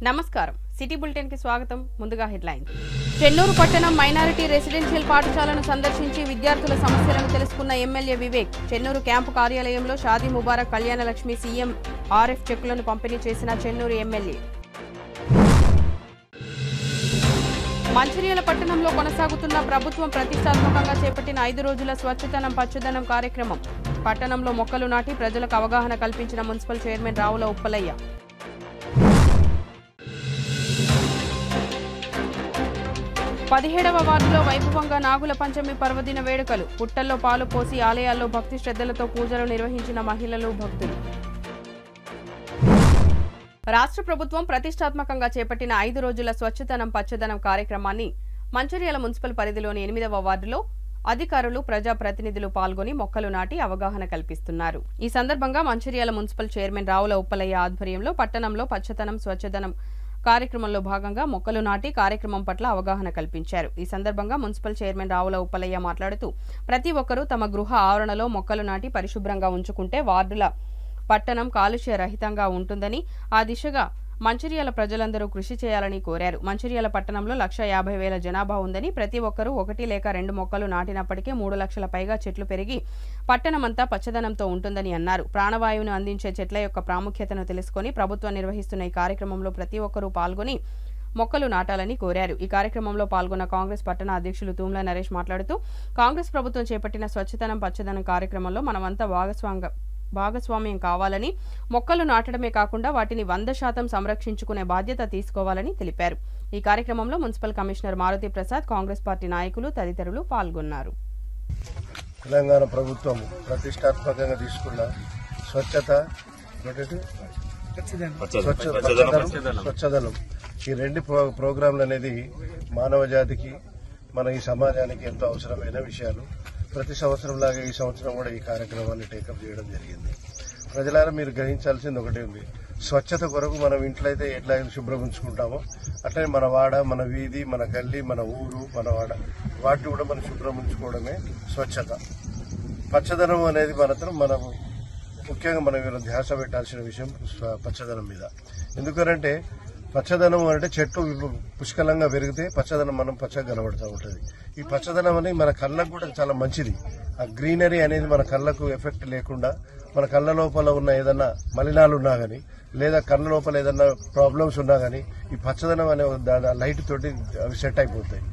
నమస్కారం city bulletin కి స్వాగతం ముందుగా హెడ్లైన్స్ చెన్నూరు పట్టణం మైనారిటీ రెసిడెన్షియల్ పాఠశాలను సందర్శించి విద్యార్థుల సమస్యలను తెలుసుకున్న ఎమ్మెల్యే వివేక్ చెన్నూరు క్యాంపు కార్యాలయంలో షాదీ ముబారక్ కళ్యాణ లక్ష్మి సీఎం ఆర్ఎఫ్ చెక్కులను పంపిణీ చేసిన చెన్నూరు ఎమ్మెల్యే మంచిర్యాల పట్టణంలో కొనసాగుతున్న ప్రభుత్వం ప్రతిష్టాత్మకంగా చేపట్టిన 5 రోజుల స్వచ్ఛతనం పచ్చదనం కార్యక్రమం పట్టణంలో మొక్కలు నాటి ప్రజలకు అవగాహన కల్పించిన మున్సిపల్ చైర్మన్ రావుల ఉప్పలయ్య 17వ వార్డులో వైభవంగా నాగుల పంచమి పర్వదిన వేడుకలు పుట్టల్లో పాలు పోసి ఆలయాల్లో భక్తి శ్రద్ధలతో పూజలు నిర్వహించిన మహిళలు భక్తులు రాష్ట్ర ప్రభుత్వం ప్రతిష్టాత్మకంగా చేపట్టిన 5 రోజుల స్వచ్ఛతనం పచ్చదనం కార్యక్రమాన్ని మంచిర్యాల మున్సిపల్ పరిధిలోని 8వ వార్డులో అధికారులు ప్రజాప్రతినిధులు పాల్గొని మొక్కలు నాటి అవగాహన కల్పిస్తున్నారు. ఈ సందర్భంగా మంచిర్యాల మున్సిపల్ చైర్మన్ రావుల ఉప్పలయ్య ఆధ్వర్యంలో పట్టణంలో పచ్చదనం స్వచ్ఛదనం కార్యక్రమంలో భాగంగా మొక్కలు నాటి కార్యక్రమం పట్ల అవగాహన కల్పించారు. ఈ సందర్భంగా మున్సిపల్ చైర్మన్ రావుల ఉప్పలయ్య మాట్లాడుతూ ప్రతి ఒక్కరూ తమ గృహ ఆవరణలో మొక్కలు నాటి పరిశుభ్రంగా ఉంచుకుంటే వార్డుల పట్టణం కాలుష్య రహితంగా ఉంటుందని ఆ దిశగా మంచిర్యాల ప్రజలందరూ కృషి చేయాలని కోరారు. మంచిర్యాల పట్టణంలో 1,50,000 జనాభా ఉందని ప్రతి ఒక్కరూ 1 లేక 2 మొక్కలు నాటినప్పటికీ 3 లక్షల పైగా చెట్లు పెరిగి పట్టణమంతా పచ్చదనంతో ఉంటుందని అన్నారు. ప్రాణవాయువును అందించే చెట్ల యొక్క ప్రాముఖ్యతను తెలుసుకుని ప్రభుత్వం నిర్వహిస్తున్న ఈ కార్యక్రమంలో ప్రతి ఒక్కరూ పాల్గొని మొక్కలు నాటాలని కోరారు. ఈ కార్యక్రమంలో పాల్గొన్న కాంగ్రెస్ పట్టణ అధ్యక్షులు తూమ్ల నరేష్ మాట్లాడుతూ కాంగ్రెస్ ప్రభుత్వం చేపట్టిన స్వచ్ఛతనం పచ్చదనం కార్యక్రమంలో మనమంతా భాగస్వామ్యం కావాలని మొక్కలు నాటడమే కాకుండా వాటిని 100% సంరక్షించుకునే బాధ్యత తీసుకోవాలని తెలిపారు. ఈ కార్యక్రమంలో municipal commissioner Maruti Prasad Congress party నాయకులు తదితరులు పాల్గొన్నారు. తెలంగాణ ప్రభుత్వం ప్రతిష్టాత్మకంగా తీసుకున్న స్వచ్ఛదనం ఈ 2 ప్రోగ్రాంలు అనేది మానవ జాతికి మన ఈ సమాజానికి ఎంతో అవసరమైన విషయాలు. ప్రతి సంవత్సరం లాగా ఈ సంవత్సరం కూడా ఈ కార్యక్రమాన్ని టేకప్ చేయడం జరిగింది. ప్రజలారా మీరు గ్రహించాల్సింది ఒకటే ఉంది. స్వచ్ఛత కొరకు మనం ఇంట్లో అయితే ఎట్లా శుభ్రం ఉంచుకుంటామో అట్లనే మన వాడ, మన వీధి, మన గల్లీ, మన ఊరు, మన వాడ వాటిని కూడా మనం శుభ్రం ఉంచుకోవడమే స్వచ్ఛత. పచ్చదనం అనేది మనం ముఖ్యంగా మనం ధ్యాస పెట్టాల్సిన విషయం పచ్చదనం మీద. ఎందుకనంటే పచ్చదనం అంటే చెట్లు పుష్కలంగా పెరిగితే పచ్చదనం మనం పచ్చగా కనబడుతూ ఉంటుంది. ఈ పచ్చదనం అనేది మన కళ్ళకు కూడా చాలా మంచిది. ఆ గ్రీనరీ అనేది మన కళ్ళకు ఎఫెక్ట్ లేకుండా మన కళ్ళ లోపల ఉన్న ఏదన్నా మలినాలు ఉన్నా గానీ లేదా కళ్ళ లోపల ఏదన్నా ప్రాబ్లమ్స్ ఉన్నా గానీ ఈ పచ్చదనం అనే లైట్ తోటి అవి సెట్ అయిపోతాయి.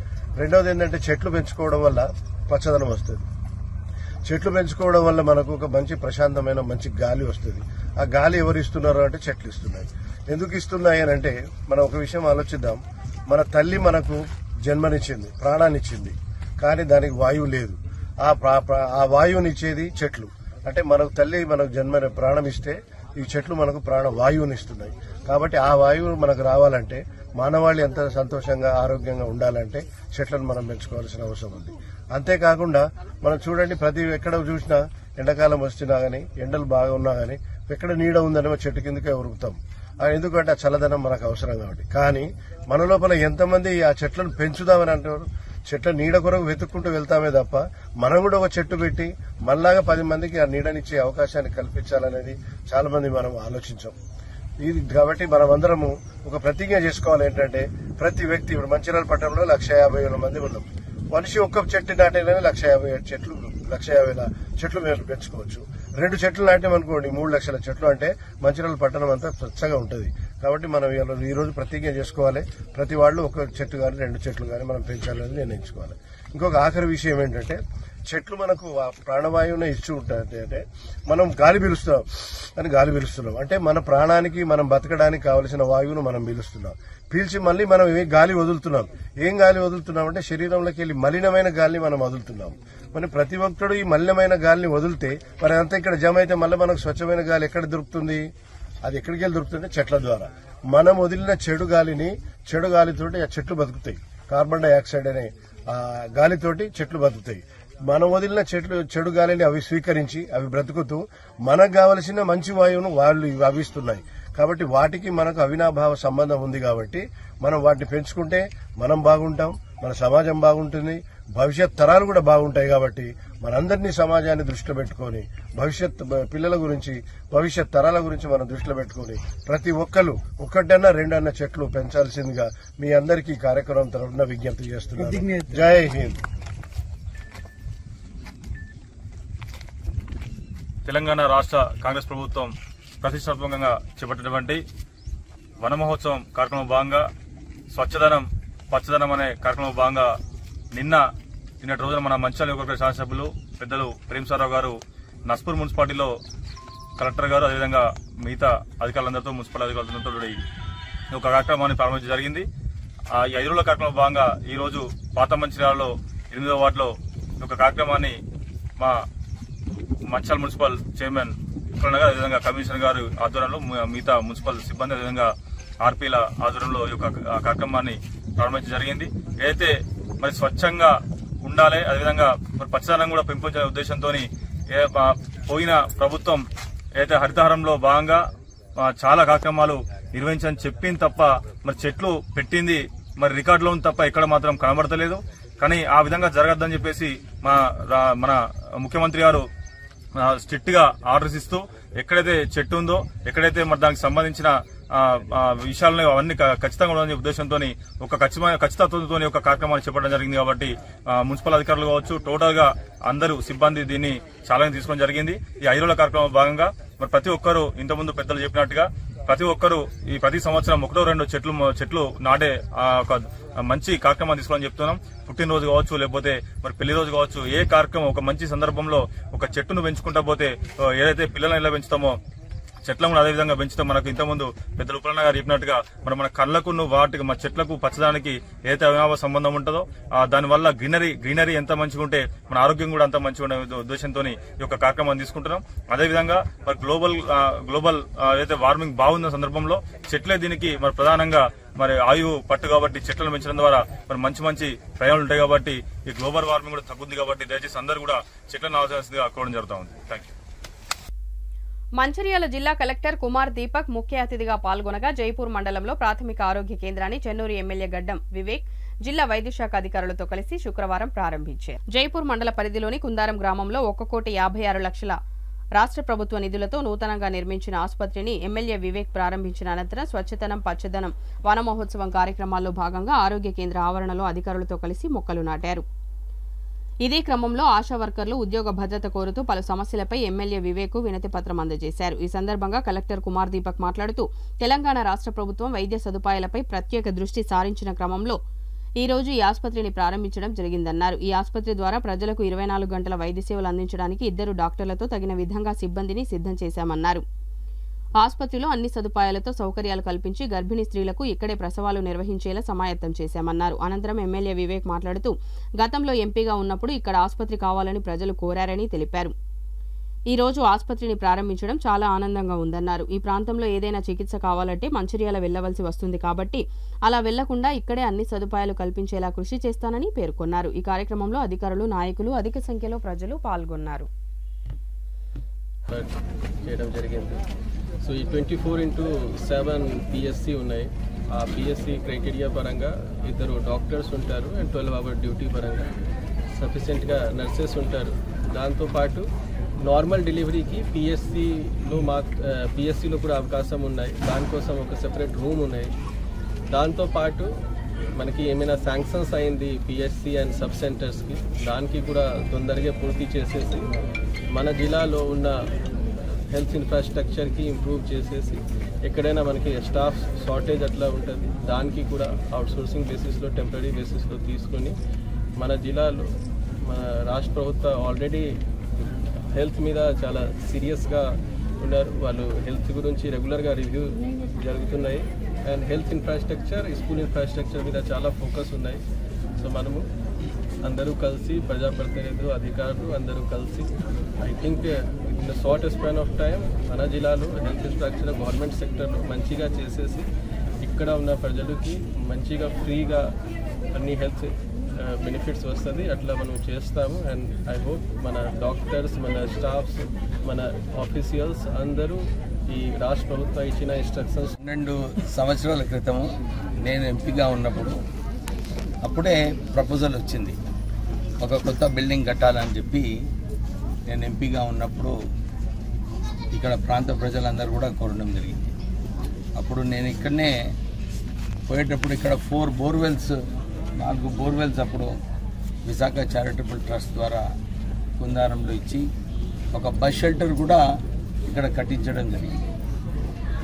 రెండవది ఏంటంటే చెట్లు పెంచుకోవడం వల్ల పచ్చదనం వస్తుంది. చెట్లు పెంచుకోవడం వల్ల మనకు ఒక మంచి ప్రశాంతమైన మంచి గాలి వస్తుంది. ఆ గాలి ఎవరు ఇస్తున్నారు అంటే చెట్లు ఇస్తున్నాయి. ఎందుకు ఇస్తున్నాయి అని అంటే మనం ఒక విషయం ఆలోచిద్దాం. మన తల్లి మనకు జన్మనిచ్చింది, ప్రాణాన్నిచ్చింది, కానీ దానికి వాయువు లేదు. ఆ వాయువునిచ్చేది చెట్లు. అంటే మనకు తల్లి మనకు ప్రాణం ఇస్తే ఈ చెట్లు మనకు వాయువుని ఇస్తున్నాయి. కాబట్టి ఆ వాయువు మనకు రావాలంటే మానవాళి ఎంత సంతోషంగా ఆరోగ్యంగా ఉండాలంటే చెట్లను మనం పెంచుకోవాల్సిన అవసరం ఉంది. అంతేకాకుండా మనం చూడండి, ఎక్కడ చూసినా ఎండాకాలం వస్తున్నా గానీ ఎండలు బాగా ఉన్నా గానీ ఎక్కడ నీడ ఉందని చెట్టు కిందకే ఉరుకుతాం. ఎందుకంటే ఆ చల్లదనం మనకు అవసరం కాబట్టి. కానీ మన లోపల ఎంతమంది ఆ చెట్లను పెంచుదామని అంటారు. చెట్ల నీడ కొరకు వెతుక్కుంటూ వెళ్తామే తప్ప మనం కూడా ఒక చెట్టు పెట్టి మనలాగా 10 మందికి ఆ నీడనిచ్చే అవకాశాన్ని కల్పించాలనేది చాలా మంది మనం ఆలోచించాం. ఇది కాబట్టి మనమందరము ఒక ప్రతిజ్ఞ చేసుకోవాలి. ఏంటంటే ప్రతి వ్యక్తి ఇప్పుడు మంచిర్యాల పట్టణంలో 1,50,000 మంది ఉన్నాం. మనిషి ఒక్క చెట్టు నాటేనే 1,50,000 చెట్లు పెంచుకోవచ్చు. 2 చెట్లు నాటామనుకోండి 3 లక్షల చెట్లు అంటే మంచిర్యాల పట్టణం అంతా స్వచ్ఛంగా ఉంటుంది. కాబట్టి మనం ఈ రోజు ప్రతిజ్ఞ చేసుకోవాలి. ప్రతి వాళ్ళు 1 చెట్టు కానీ 2 చెట్లు కానీ మనం పెంచాలని నిర్ణయించుకోవాలి. ఇంకొక ఆఖరి విషయం ఏంటంటే చెట్లు మనకు ప్రాణవాయువునే ఇచ్చి ఉంటాయి. అంటే మనం గాలి పీలుస్తున్నాం అంటే మన ప్రాణానికి మనం బతకడానికి కావలసిన వాయువును మనం పీల్చి మళ్ళీ మనం గాలి వదులుతున్నాం. ఏం గాలి వదులుతున్నాం అంటే శరీరంలోకి వెళ్ళి మలినమైన గాలిని మనం వదులుతున్నాం. మరి ప్రతి ఒక్కడు ఈ మలినమైన గాలిని వదిలితే మరి అంతా ఇక్కడ జమ అయితే మళ్ళీ మనకు స్వచ్ఛమైన గాలి ఎక్కడ దొరుకుతుంది? అది ఎక్కడికి వెళ్ళి దొరుకుతుంది? చెట్ల ద్వారా. మనం వదిలిన చెడు గాలితోటి ఆ చెట్లు బతుకుతాయి. కార్బన్ డైఆక్సైడ్ అనే గాలితోటి చెట్లు బతుకుతాయి. మనం వదిలిన చెడు గాలిని అవి స్వీకరించి అవి బ్రతుకుతూ మనకు కావలసిన మంచి వాయువును వాళ్ళు అవిస్తున్నాయి. కాబట్టి వాటికి మనకు అవినాభావ సంబంధం ఉంది. కాబట్టి మనం వాటిని పెంచుకుంటే మనం బాగుంటాం, మన సమాజం బాగుంటుంది, భవిష్యత్ తరాలు కూడా బాగుంటాయి. కాబట్టి మనందరినీ సమాజాన్ని దృష్టిలో పెట్టుకుని భవిష్యత్ పిల్లల గురించి భవిష్యత్ తరాల గురించి మనం దృష్టిలో పెట్టుకుని ప్రతి ఒక్కరు 1 2 చెట్లు పెంచాల్సిందిగా మీ అందరికీ కార్యక్రమం తరఫున విజ్ఞప్తి చేస్తున్నాను. జై హింద్. తెలంగాణ రాష్ట్ర కాంగ్రెస్ ప్రభుత్వం ప్రతిష్టాత్మకంగా చేపట్టినటువంటి వన మహోత్సవం కార్యక్రమం భాగంగా స్వచ్ఛదనం పచ్చదనం అనే కార్యక్రమం భాగంగా నిన్నటి రోజున మన మంచిర్యాల నియోజకవర్గ శాసనసభ్యులు పెద్దలు ప్రేమసారావు గారు నస్పూర్ మున్సిపాలిటీలో కలెక్టర్ గారు అదేవిధంగా మిగతా అధికారులందరితో మున్సిపల్ అధికారులతో ఒక కార్యక్రమాన్ని ప్రారంభించడం జరిగింది. ఈ 5 రోజుల కార్యక్రమం భాగంగా ఈ రోజు పాత మంచిర్యాలలో 8వ వార్డులో ఒక కార్యక్రమాన్ని మా మంచిర్యాల మున్సిపల్ చైర్మన్ ఉప్పలన్న గారు అదేవిధంగా కమిషనర్ గారు ఆధ్వర్యంలో మిగతా మున్సిపల్ సిబ్బంది అదేవిధంగా ఆర్పీల ఆధ్వర్యంలో ఈ యొక్క కార్యక్రమాన్ని ప్రారంభించడం జరిగింది. ఏదైతే మరి స్వచ్ఛంగా ఉండాలి అదేవిధంగా మరి పచ్చదనం కూడా పెంపొందించే ఉద్దేశంతో పోయిన ప్రభుత్వం ఏదైతే హరితహారంలో భాగంగా చాలా కార్యక్రమాలు నిర్వహించని చెప్పింది తప్ప మరి చెట్లు పెట్టింది మరి రికార్డులో ఉంది తప్ప ఎక్కడ మాత్రం కనబడతలేదు. కానీ ఆ విధంగా జరగద్దని చెప్పేసి మన ముఖ్యమంత్రి గారు స్ట్రిక్ట్ గా ఆర్డర్స్ ఇస్తూ ఎక్కడైతే చెట్టు ఉందో ఎక్కడైతే మరి దానికి సంబంధించిన విషయాలను అవన్నీ ఖచ్చితంగా ఉండాలనే ఉద్దేశంతో ఒక ఖచ్చితత్వంతో ఒక కార్యక్రమాన్ని చేపట్టడం జరిగింది. కాబట్టి మున్సిపల్ అధికారులు కావచ్చు టోటల్ గా అందరూ సిబ్బంది దీన్ని ఛాలెంజ్ తీసుకోవడం జరిగింది. ఈ 5 రోజుల కార్యక్రమం భాగంగా మరి ప్రతి ఒక్కరూ ఇంతకుముందు పెద్దలు చెప్పినట్టుగా ప్రతి ఒక్కరూ ఈ ప్రతి సంవత్సరం 1-2 చెట్లు నాటే ఒక మంచి కార్యక్రమాన్ని తీసుకోవాలని చెప్తున్నాం. పుట్టినరోజు కావచ్చు లేకపోతే మరి పెళ్లి రోజు కావచ్చు ఏ కార్యక్రమం ఒక మంచి సందర్భంలో ఒక చెట్టును పెంచుకుంటా పోతే ఏదైతే పిల్లలను ఎలా పెంచుతామో చెట్లను కూడా అదేవిధంగా పెంచుతాం. మనకు ఇంతకుముందు పెద్దలు ఉప్పలన్న గారు చెప్పినట్టుగా మరి మన కళ్ళకు వాటికి మన చెట్లకు పచ్చదానికి ఏదైతే అవినాభావ సంబంధం ఉంటుందో దానివల్ల గ్రీనరీ ఎంత మంచిగా ఉంటే మన ఆరోగ్యం కూడా అంత మంచిగా ఉండే ఉద్దేశంతో ఈ యొక్క కార్యక్రమాన్ని తీసుకుంటున్నాం. అదేవిధంగా మరి గ్లోబల్ ఏదైతే వార్మింగ్ బాగున్న సందర్భంలో చెట్లే దీనికి మరి ప్రధానంగా మరి ఆయువు పట్టు కాబట్టి చెట్లను పెంచడం ద్వారా మరి మంచి ప్రయోజనాలు ఉంటాయి. కాబట్టి ఈ గ్లోబల్ వార్మింగ్ కూడా తగ్గుతుంది. కాబట్టి దయచేసి అందరూ కూడా చెట్లను ఆలోచించాల్సిందిగా కోరడం జరుగుతూ ఉంది. Thank you. మంచిర్యాల జిల్లా కలెక్టర్ కుమార్ దీపక్ ముఖ్య అతిథిగా పాల్గొనగా జైపూర్ మండలంలో ప్రాథమిక ఆరోగ్య కేంద్రాన్ని చెన్నూరు ఎమ్మెల్యే గడ్డం వివేక్ జిల్లా వైద్య శాఖ అధికారులతో కలిసి శుక్రవారం ప్రారంభించారు. జైపూర్ మండల పరిధిలోని కుందారం గ్రామంలో 1,56,00,000 రాష్ట్ర ప్రభుత్వ నిధులతో నూతనంగా నిర్మించిన ఆసుపత్రిని ఎమ్మెల్యే వివేక్ ప్రారంభించిన అనంతరం స్వచ్ఛతనం పచ్చదనం వన మహోత్సవం కార్యక్రమాల్లో భాగంగా ఆరోగ్య కేంద్ర ఆవరణలో అధికారులతో కలిసి మొక్కలు నాటారు. ఇదే క్రమంలో ఆశా వర్కర్లు ఉద్యోగ భద్రత కోరుతూ పలు సమస్యలపై ఎమ్మెల్యే వివేక్ వినతి పత్రం అందజేశారు. ఈ సందర్భంగా కలెక్టర్ కుమార్ దీపక్ మాట్లాడుతూ తెలంగాణ రాష్ట్ర ప్రభుత్వం వైద్య సదుపాయాలపై ప్రత్యేక దృష్టి సారించిన క్రమంలో ఈ రోజు ఈ ఆసుపత్రిని ప్రారంభించడం జరిగిందన్నారు. ఈ ఆసుపత్రి ద్వారా ప్రజలకు 24 గంటల వైద్య సేవలు అందించడానికి 2 డాక్టర్లతో తగిన విధంగా సిబ్బందిని సిద్ధం చేశామన్నారు. ఆసుపత్రిలో అన్ని సదుపాయాలతో సౌకర్యాలు కల్పించి గర్భిణీ స్త్రీలకు ఇక్కడే ప్రసవాలు నిర్వహించేలా సమాయత్తం చేశామన్నారు. అనంతరం ఎమ్మెల్యే వివేక్ మాట్లాడుతూ గతంలో ఎంపీగా ఉన్నప్పుడు ఇక్కడ ఆసుపత్రి కావాలని ప్రజలు కోరారని తెలిపారు. ఈ రోజు ఆసుపత్రిని ప్రారంభించడం చాలా ఆనందంగా ఉందన్నారు. ఈ ప్రాంతంలో ఏదైనా చికిత్స కావాలంటే మంచిర్యాల వెళ్లవలసి వస్తుంది కాబట్టి అలా వెళ్లకుండా ఇక్కడే అన్ని సదుపాయాలు కల్పించేలా కృషి చేస్తానని పేర్కొన్నారు. ఈ కార్యక్రమంలో అధికారులు నాయకులు అధిక సంఖ్యలో ప్రజలు పాల్గొన్నారు. సో ఈ 24/7 పిఎస్సి ఉన్నాయి. ఆ పిఎస్సి క్రైటీరియా పరంగా 2 డాక్టర్స్ ఉంటారు అండ్ 12 అవర్ డ్యూటీ పరంగా సఫిషియెంట్గా నర్సెస్ ఉంటారు. దాంతోపాటు నార్మల్ డెలివరీకి పిఎస్సిలో కూడా అవకాశం ఉన్నాయి. దానికోసం ఒక సెపరేట్ రూమ్ ఉన్నాయి. దాంతోపాటు మనకి ఏమైనా శాంక్షన్స్ అయింది పిఎస్సి అండ్ సబ్ సెంటర్స్కి దానికి కూడా తొందరగా పూర్తి చేసేసి మన జిల్లాలో ఉన్న హెల్త్ ఇన్ఫ్రాస్ట్రక్చర్కి ఇంప్రూవ్ చేసేసి ఎక్కడైనా మనకి స్టాఫ్ షార్టేజ్ అట్లా ఉంటుంది దానికి కూడా అవుట్సోర్సింగ్ బేసిస్లో టెంపరీ బేసిస్లో తీసుకొని మన జిల్లాలో మన రాష్ట్ర ప్రభుత్వం ఆల్రెడీ హెల్త్ మీద చాలా సీరియస్గా ఉన్నారు. వాళ్ళు హెల్త్ గురించి రెగ్యులర్గా రివ్యూ జరుగుతున్నాయి and health infrastructure school infrastructure మీద చాలా ఫోకస్ ఉన్నాయి. సో మనము అందరూ కలిసి ప్రజాప్రతినిధులు అధికారులు అందరూ కలిసి I think in the shortest span of time మన జిల్లాలో హెల్త్ ఇన్ఫ్రాస్ట్రక్చర్ గవర్నమెంట్ సెక్టర్లో మంచిగా చేసేసి ఇక్కడ ఉన్న ప్రజలకి మంచిగా ఫ్రీగా అన్ని హెల్త్ బెనిఫిట్స్ వస్తుంది. అట్లా మనం చేస్తాము అండ్ ఐ హోప్ మన డాక్టర్స్ మన స్టాఫ్స్ మన ఆఫీషియల్స్ అందరూ ఈ రాష్ట్ర ప్రభుత్వం ఇచ్చిన ఇన్స్ట్రక్షన్స్ 12 సంవత్సరాల క్రితము నేను ఎంపీగా ఉన్నప్పుడు అప్పుడే ప్రపోజల్ వచ్చింది ఒక కొత్త బిల్డింగ్ కట్టాలని చెప్పి నేను ఎంపీగా ఉన్నప్పుడు ఇక్కడ ప్రాంత ప్రజలందరూ కూడా కోరడం జరిగింది. అప్పుడు నేను ఇక్కడనే పోయేటప్పుడు ఇక్కడ 4 బోర్వెల్స్ 4 బోర్వెల్స్ అప్పుడు విశాఖ చారిటబుల్ ట్రస్ట్ ద్వారా కుందారంలో ఇచ్చి ఒక బస్ షెల్టర్ కూడా ఇక్కడ కట్టించడం జరిగింది.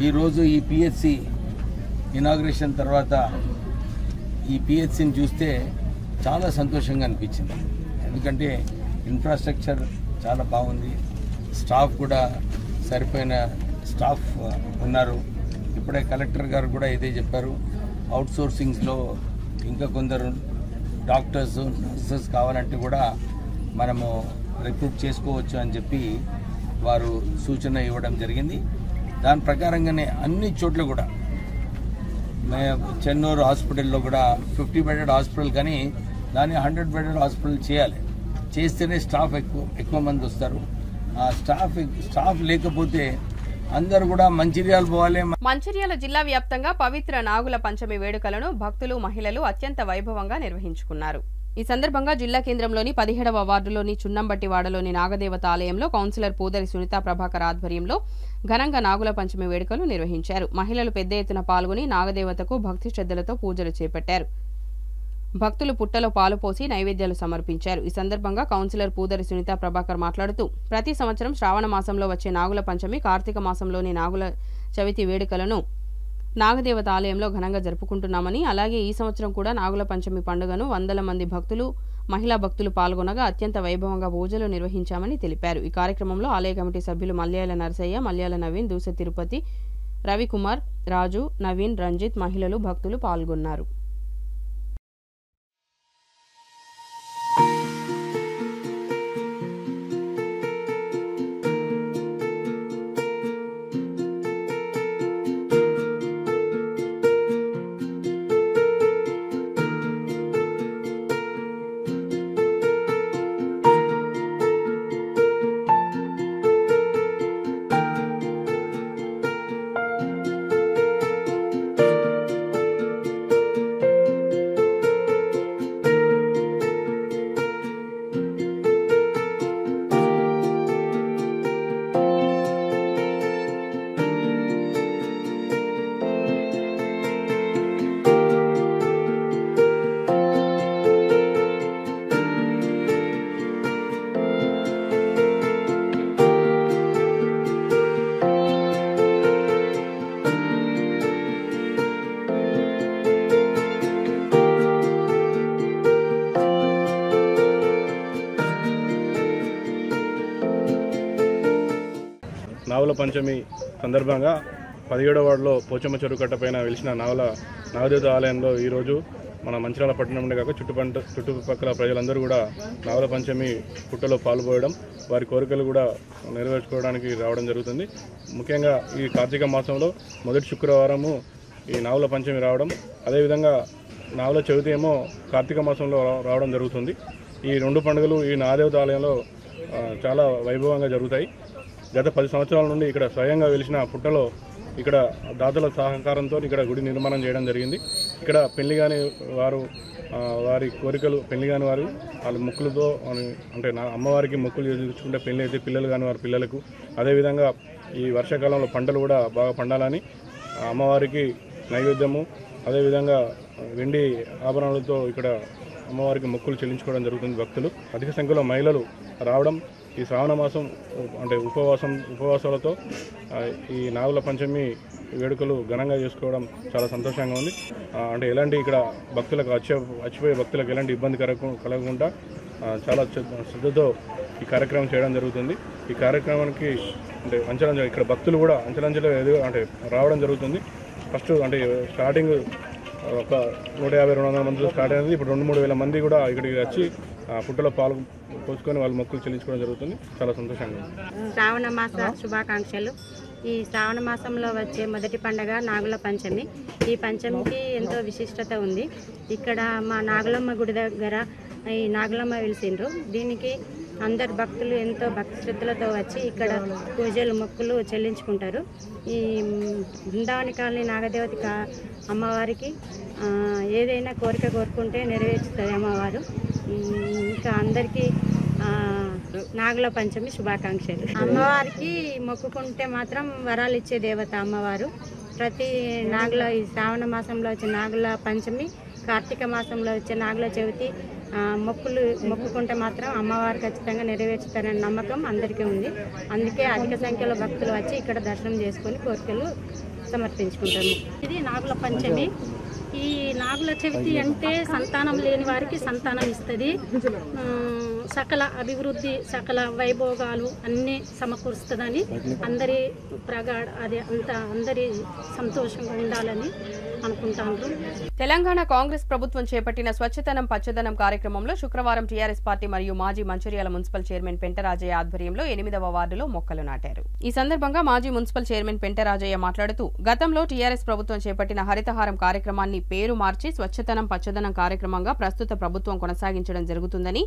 ఈరోజు ఈ పిహెచ్సి ఇనాగ్రేషన్ తర్వాత ఈ పిహెచ్సిని చూస్తే చాలా సంతోషంగా అనిపించింది. ఎందుకంటే ఇన్ఫ్రాస్ట్రక్చర్ చాలా బాగుంది, స్టాఫ్ కూడా సరిపోయిన స్టాఫ్ ఉన్నారు. ఇప్పుడే కలెక్టర్ గారు కూడా ఇదే చెప్పారు, అవుట్ సోర్సింగ్స్లో ఇంకా కొందరు డాక్టర్స్ నర్సెస్ కావాలంటే కూడా మనము రిక్రూట్ చేసుకోవచ్చు అని చెప్పి వారు సూచన ఇవ్వడం జరిగింది. దాని ప్రకారంగానే అన్ని చోట్ల కూడా చెన్నూరు హాస్పిటల్లో కూడా 50 బెడెడ్ హాస్పిటల్ కానీ దాన్ని 100 బెడెడ్ హాస్పిటల్ చేయాలి. చేస్తేనే స్టాఫ్ ఎక్కువ మంది వస్తారు. ఆ స్టాఫ్ లేకపోతే అందరూ కూడా మంచిర్యాల పోవాలి. మంచిర్యాల జిల్లా వ్యాప్తంగా పవిత్ర నాగుల పంచమి వేడుకలను భక్తులు, మహిళలు అత్యంత వైభవంగా నిర్వహించుకున్నారు. ఈ సందర్భంగా జిల్లా కేంద్రంలోని 17వ వార్డులోని చున్నంబట్టివాడలోని నాగదేవత ఆలయంలో కౌన్సిలర్ పూదరి సునీతా ప్రభాకర్ ఆధ్వర్యంలో ఘనంగా నాగుల పంచమి వేడుకలు నిర్వహించారు. మహిళలు పెద్ద ఎత్తున పాల్గొని నాగదేవతకు భక్తి శ్రద్ధలతో పూజలు చేపట్టారు. భక్తులు పుట్టలో పాలు పోసి నైవేద్యాలు సమర్పించారు. ఈ సందర్భంగా కౌన్సిలర్ పూదరి సునీతా ప్రభాకర్ మాట్లాడుతూ ప్రతి సంవత్సరం శ్రావణ మాసంలో వచ్చే నాగుల పంచమి, కార్తీక మాసంలోని నాగుల చవితి వేడుకలను నాగదేవత ఆలయంలో ఘనంగా జరుపుకుంటున్నామని, అలాగే ఈ సంవత్సరం కూడా నాగుల పంచమి పండుగను వందల మంది భక్తులు, మహిళా భక్తులు పాల్గొనగా అత్యంత వైభవంగా పూజలు నిర్వహించామని తెలిపారు. ఈ కార్యక్రమంలో ఆలయ కమిటీ సభ్యులు మల్యాల నరసయ్య, మల్యాల నవీన్, దూస తిరుపతి, రవికుమార్, రాజు, నవీన్, రంజిత్, మహిళలు, భక్తులు పాల్గొన్నారు. నాగుల పంచమి సందర్భంగా 17వ వార్డులో పోచమ్మ చెరువు కట్టపైన వెలిసిన నాగదేవత ఆలయంలో ఈరోజు మన మంచిర్యాల పట్టణం నుండి కాక చుట్టుపక్కల ప్రజలందరూ కూడా నాగుల పంచమి పుట్టలో పాల్గొనడం, వారి కోరికలు కూడా నెరవేర్చుకోవడానికి రావడం జరుగుతుంది. ముఖ్యంగా ఈ కార్తీక మాసంలో మొదటి శుక్రవారము ఈ నాగుల పంచమి రావడం, అదేవిధంగా నాగుల చవితి ఏమో కార్తీక మాసంలో రావడం జరుగుతుంది. ఈ 2 పండుగలు ఈ నాగదేవత ఆలయంలో చాలా వైభవంగా జరుగుతాయి. గత 10 సంవత్సరాల నుండి ఇక్కడ స్వయంగా వెలిసిన పుట్టలో ఇక్కడ దాతల సహకారంతో ఇక్కడ గుడి నిర్మాణం చేయడం జరిగింది. ఇక్కడ పెళ్లి కాని వారు వారి కోరికలు, పెళ్లి కాని వారు వాళ్ళ మొక్కులతో అంటే అమ్మవారికి మొక్కులు చేయించుకుంటే పెళ్లి అయితే పిల్లలు కాని వారి పిల్లలకు, అదేవిధంగా ఈ వర్షాకాలంలో పంటలు కూడా బాగా పండాలని అమ్మవారికి నైవేద్యము, అదేవిధంగా వెండి ఆభరణాలతో ఇక్కడ అమ్మవారికి మొక్కులు చెల్లించుకోవడం జరుగుతుంది. భక్తులు అధిక సంఖ్యలో మహిళలు రావడం, ఈ శ్రావణ మాసం అంటే ఉపవాసాలతో ఈ నాగుల పంచమి వేడుకలు ఘనంగా చేసుకోవడం చాలా సంతోషంగా ఉంది. అంటే ఎలాంటి ఇక్కడ భక్తులకు వచ్చిపోయే భక్తులకు ఎలాంటి ఇబ్బంది కలగకుండా చాలా శ్రద్ధతో ఈ కార్యక్రమం చేయడం జరుగుతుంది. ఈ కార్యక్రమానికి అంటే అంచెలంచెలు ఇక్కడ భక్తులు కూడా అంచెలంచెలు అంటే రావడం జరుగుతుంది. ఫస్ట్ అంటే స్టార్టింగ్ ఒక 150-200 మందితో స్టార్ట్ అయినది. ఇప్పుడు 2-3 వేల మంది కూడా ఇక్కడికి వచ్చి పుట్టలో పాలు పోసుకొని వాళ్ళు మొక్కులు చెల్లించుకోవడం జరుగుతుంది. చాలా సంతోషంగా ఉంది. శ్రావణ మాస శుభాకాంక్షలు. ఈ శ్రావణ మాసంలో వచ్చే మొదటి పండుగ నాగుల పంచమి. ఈ పంచమికి ఎంతో విశిష్టత ఉంది. ఇక్కడ మా నాగులమ్మ గుడి దగ్గర ఈ నాగులమ్మ వెలిసిండ్రు. దీనికి అందరు భక్తులు ఎంతో భక్తి శ్రద్ధలతో వచ్చి ఇక్కడ పూజలు, మొక్కులు చెల్లించుకుంటారు. ఈ బృందావని కాలనీ నాగదేవత అమ్మవారికి ఏదైనా కోరిక కోరుకుంటే నెరవేర్చుతుంది అమ్మవారు. ఇంకా అందరికీ నాగుల పంచమి శుభాకాంక్షలు. అమ్మవారికి మొక్కుకుంటే మాత్రం వరాలు ఇచ్చే దేవత అమ్మవారు. ప్రతి నాగుల ఈ శ్రావణ మాసంలో వచ్చే నాగుల పంచమి, కార్తీక మాసంలో వచ్చే నాగుల చవితి మొక్కుకుంటే మాత్రం అమ్మవారు ఖచ్చితంగా నెరవేర్చుతారనే నమ్మకం అందరికీ ఉంది. అందుకే అధిక సంఖ్యలో భక్తులు వచ్చి ఇక్కడ దర్శనం చేసుకొని కోరికలు సమర్పించుకుంటాము. ఇది నాగుల పంచమి. ఈ నాగుల చవితి అంటే సంతానం లేని వారికి సంతానం ఇస్తుంది, సకల అభివృద్ధి, సకల వైభోగాలు అన్నీ సమకూరుస్తుందని అందరి అందరి సంతోషంగా ఉండాలని అనుకుంటాను. తెలంగాణ కాంగ్రెస్ ప్రభుత్వం చేపట్టిన స్వచ్ఛతనం పచ్చదనం కార్యక్రమంలో శుక్రవారం టీఆర్ఎస్ పార్టీ మరియు మాజీ మంచిర్యాల మున్సిపల్ చైర్మన్ పెంటరాజయ్య ఆధ్వర్యంలో 8వ వార్డులో మొక్కలు నాటారు. ఈ సందర్భంగా మాజీ మున్సిపల్ చైర్మన్ పెంటరాజయ్య మాట్లాడుతూ గతంలో టీఆర్ఎస్ ప్రభుత్వం చేపట్టిన హరితహారం కార్యక్రమాన్ని పేరు మార్చి స్వచ్ఛతనం పచ్చదనం కార్యక్రమంగా ప్రస్తుత ప్రభుత్వం కొనసాగించడం జరుగుతుందని,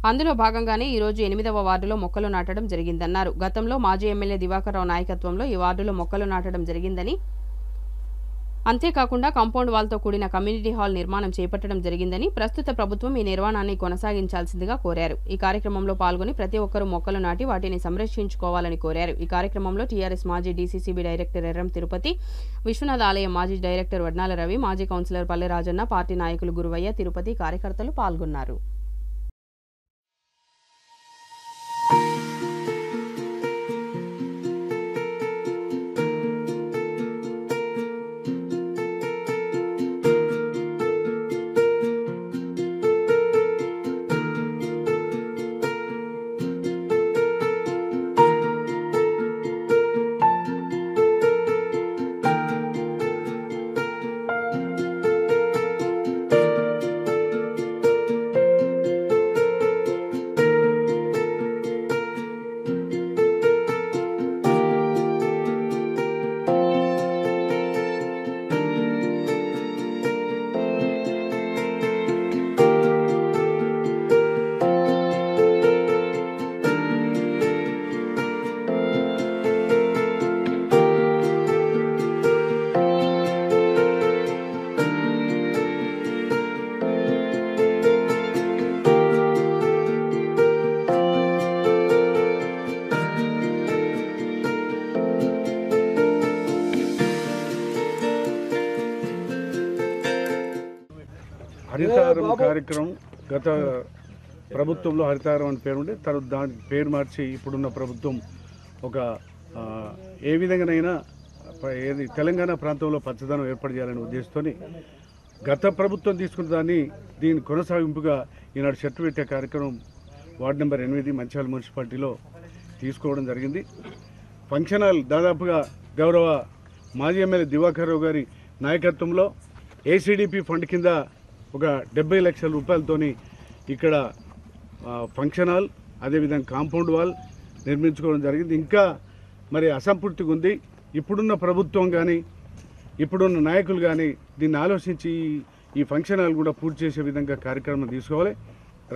అందులో భాగంగానే ఈ రోజు 8వ వార్డులో మొక్కలు నాటడం జరిగిందన్నారు. గతంలో మాజీ ఎమ్మెల్యే దివాకర్ రావు నాయకత్వంలో ఈ వార్డులో మొక్కలు నాటడం జరిగిందని, అంతేకాకుండా కాంపౌండ్ వాల్తో కూడిన కమ్యూనిటీ హాల్ నిర్మాణం చేపట్టడం జరిగిందని, ప్రస్తుత ప్రభుత్వం ఈ నిర్మాణాన్ని కొనసాగించాల్సిందిగా కోరారు. ఈ కార్యక్రమంలో పాల్గొని ప్రతి ఒక్కరూ మొక్కలు నాటి వాటిని సంరక్షించుకోవాలని కోరారు. ఈ కార్యక్రమంలో టీఆర్ఎస్ మాజీ డీసీసీబీ డైరెక్టర్ ఎర్రం తిరుపతి, విశ్వనాథ ఆలయం మాజీ డైరెక్టర్ వడ్నాల రవి, మాజీ కౌన్సిలర్ పల్లె రాజన్న, పార్టీ నాయకులు గురువయ్య, తిరుపతి కార్యకర్తలు పాల్గొన్నారు. హరితహారం కార్యక్రమం గత ప్రభుత్వంలో హరితహారం అని పేరు ఉంటే దానికి పేరు మార్చి ఇప్పుడున్న ప్రభుత్వం ఒక ఏ విధంగానైనా ఏది తెలంగాణ ప్రాంతంలో పచ్చదనం ఏర్పాటు చేయాలనే ఉద్దేశంతో గత ప్రభుత్వం తీసుకున్న దీని కొనసాగింపుగా ఈనాడు చెట్టు పెట్టే కార్యక్రమం వార్డు నెంబర్ 8 మంచిర్యాల మున్సిపాలిటీలో తీసుకోవడం జరిగింది. ఫంక్షన్ హాల్ దాదాపుగా గౌరవ మాజీ ఎమ్మెల్యే దివాకర్ రావు గారి నాయకత్వంలో ఏసీడీపీ ఫండ్ కింద ఒక 70 లక్షల రూపాయలతోని ఇక్కడ ఫంక్షన్ హాల్, అదేవిధంగా కాంపౌండ్ వాల్ నిర్మించుకోవడం జరిగింది. ఇంకా మరి అసంపూర్తిగా ఉంది. ఇప్పుడున్న ప్రభుత్వం కానీ ఇప్పుడున్న నాయకులు కానీ దీన్ని ఆలోచించి ఈ ఫంక్షన్ హాల్ కూడా పూర్తి చేసే విధంగా కార్యక్రమం తీసుకోవాలి.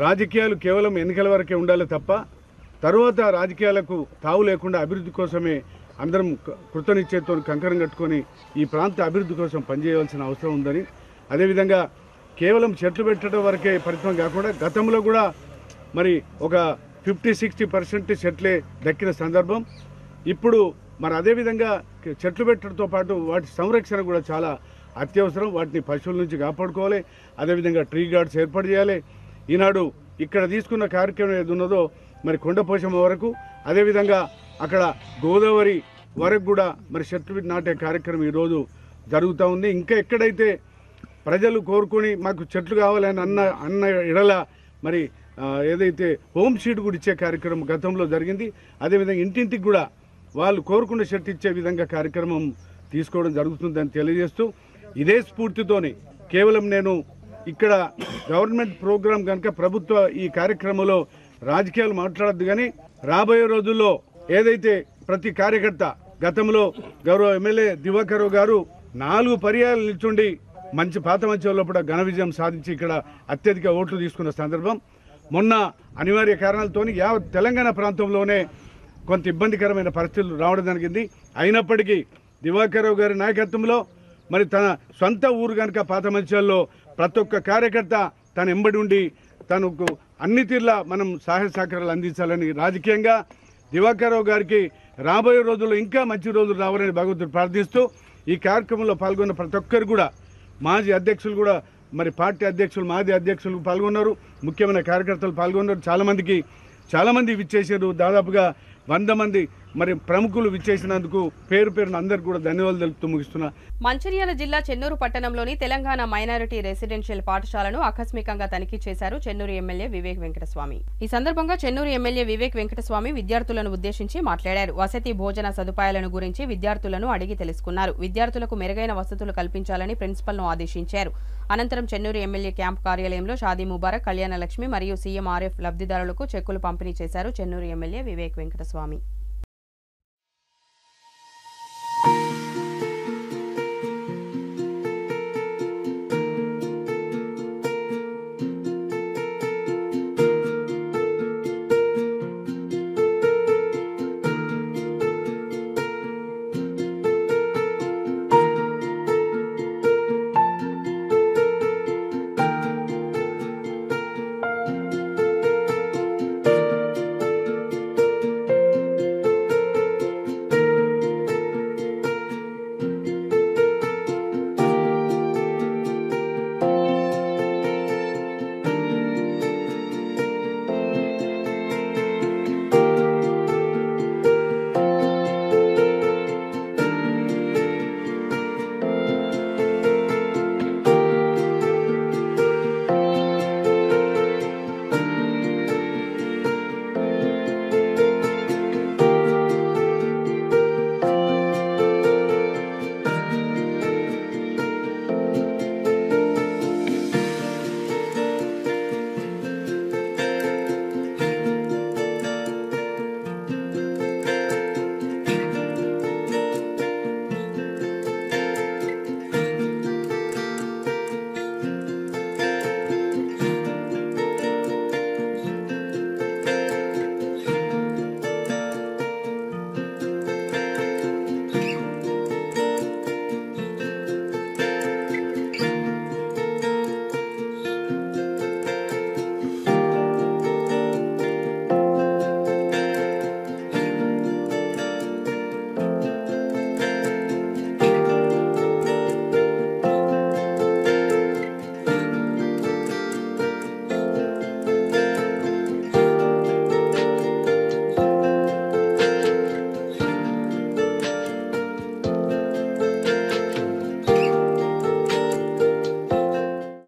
రాజకీయాలు కేవలం ఎన్నికల వరకే ఉండాలి తప్ప తరువాత రాజకీయాలకు తావు లేకుండా అభివృద్ధి కోసమే అందరం కృతనిశ్చయంతో కంకణం కట్టుకొని ఈ ప్రాంత అభివృద్ధి కోసం పనిచేయవలసిన అవసరం ఉందని, అదేవిధంగా కేవలం చెట్లు పెట్టడం వరకే పరిమితం కాకుండా గతంలో కూడా మరి ఒక 50-60% చెట్లే దక్కిన సందర్భం. ఇప్పుడు మరి అదేవిధంగా చెట్లు పెట్టడంతో పాటు వాటి సంరక్షణ కూడా చాలా అత్యవసరం. వాటిని పశువుల నుంచి కాపాడుకోవాలి. అదేవిధంగా ట్రీ గార్డ్స్ ఏర్పాటు చేయాలి. ఈనాడు ఇక్కడ తీసుకున్న కార్యక్రమం ఏది ఉన్నదో మరి కొండపోచమ్మ వరకు, అదేవిధంగా అక్కడ గోదావరి వరకు కూడా మరి చెట్లు నాటే కార్యక్రమం ఈరోజు జరుగుతూ ఉంది. ఇంకా ఎక్కడైతే ప్రజలు కోరుకొని మాకు చెట్లు కావాలని అన్న ఎడల మరి ఏదైతే హోమ్ సీట్ కూడా ఇచ్చే కార్యక్రమం గతంలో జరిగింది. అదేవిధంగా ఇంటింటికి కూడా వాళ్ళు కోరుకున్న చెట్టు ఇచ్చే విధంగా కార్యక్రమం తీసుకోవడం జరుగుతుందని తెలియజేస్తూ, ఇదే స్ఫూర్తితోని కేవలం నేను ఇక్కడ గవర్నమెంట్ ప్రోగ్రాం కనుక ప్రభుత్వ ఈ కార్యక్రమంలో రాజకీయాలు మాట్లాడద్దు, కానీ రాబోయే రోజుల్లో ఏదైతే ప్రతి కార్యకర్త గతంలో గౌరవ ఎమ్మెల్యే దివాకర్ రావు గారు 4 పర్యాయాలు నిల్చుండి మంచి పాత మంచిలో కూడా ఘన విజయం సాధించి ఇక్కడ అత్యధిక ఓట్లు తీసుకున్న సందర్భం. మొన్న అనివార్య కారణాలతో యావత్ తెలంగాణ ప్రాంతంలోనే కొంత ఇబ్బందికరమైన పరిస్థితులు రావడం జరిగింది. అయినప్పటికీ దివాకర్ రావు గారి నాయకత్వంలో మరి తన సొంత ఊరు కనుక పాత మంచిలో ప్రతి ఒక్క కార్యకర్త తన ఎంబడి ఉండి తనకు అన్ని తీర్లా మనం సహాయ సహకారాలు అందించాలని రాజకీయంగా దివాకర్ రావు గారికి రాబోయే రోజుల్లో ఇంకా మంచి రోజులు రావాలని భగవంతుడు ప్రార్థిస్తూ ఈ కార్యక్రమంలో పాల్గొన్న ప్రతి ఒక్కరు కూడా మాజీ అధ్యక్షులు కూడా మరి పార్టీ అధ్యక్షులు మాజీ అధ్యక్షులు పాల్గొన్నారు, ముఖ్యమైన కార్యకర్తలు పాల్గొన్నారు. చాలామంది విచ్చేసారు. దాదాపుగా 100 మంది మరి ప్రముఖులు విచ్చేసినందుకు పేరు పేరున అందరికీ కూడా ధన్యవాదాలు తెలుపుతూ ముగిస్తున్నా. మంచిర్యాల జిల్లా చెన్నూరు పట్టణంలోని తెలంగాణ మైనారిటీ రెసిడెన్షియల్ పాఠశాలను ఆకస్మికంగా తనిఖీ చేశారు చెన్నూరు ఎమ్మెల్యే వివేక్ వెంకటస్వామి. ఈ సందర్భంగా చెన్నూరు ఎమ్మెల్యే వివేక్ వెంకటస్వామి విద్యార్థులను ఉద్దేశించి మాట్లాడారు. వసతి భోజన సదుపాయాలను గురించి విద్యార్థులను అడిగి తెలుసుకున్నారు. విద్యార్థులకు మెరుగైన వసతులు కల్పించాలని ప్రిన్సిపల్ను ఆదేశించారు. అనంతరం చెన్నూరు ఎమ్మెల్యే క్యాంపు కార్యాలయంలో షాదీ ముబారక్, కళ్యాణలక్ష్మి మరియు సీఎంఆర్ఎఫ్ లబ్ధిదారులకు చెక్కులు పంపిణీ చేశారు చెన్నూరు ఎమ్మెల్యే వివేక్ వెంకటస్వామి.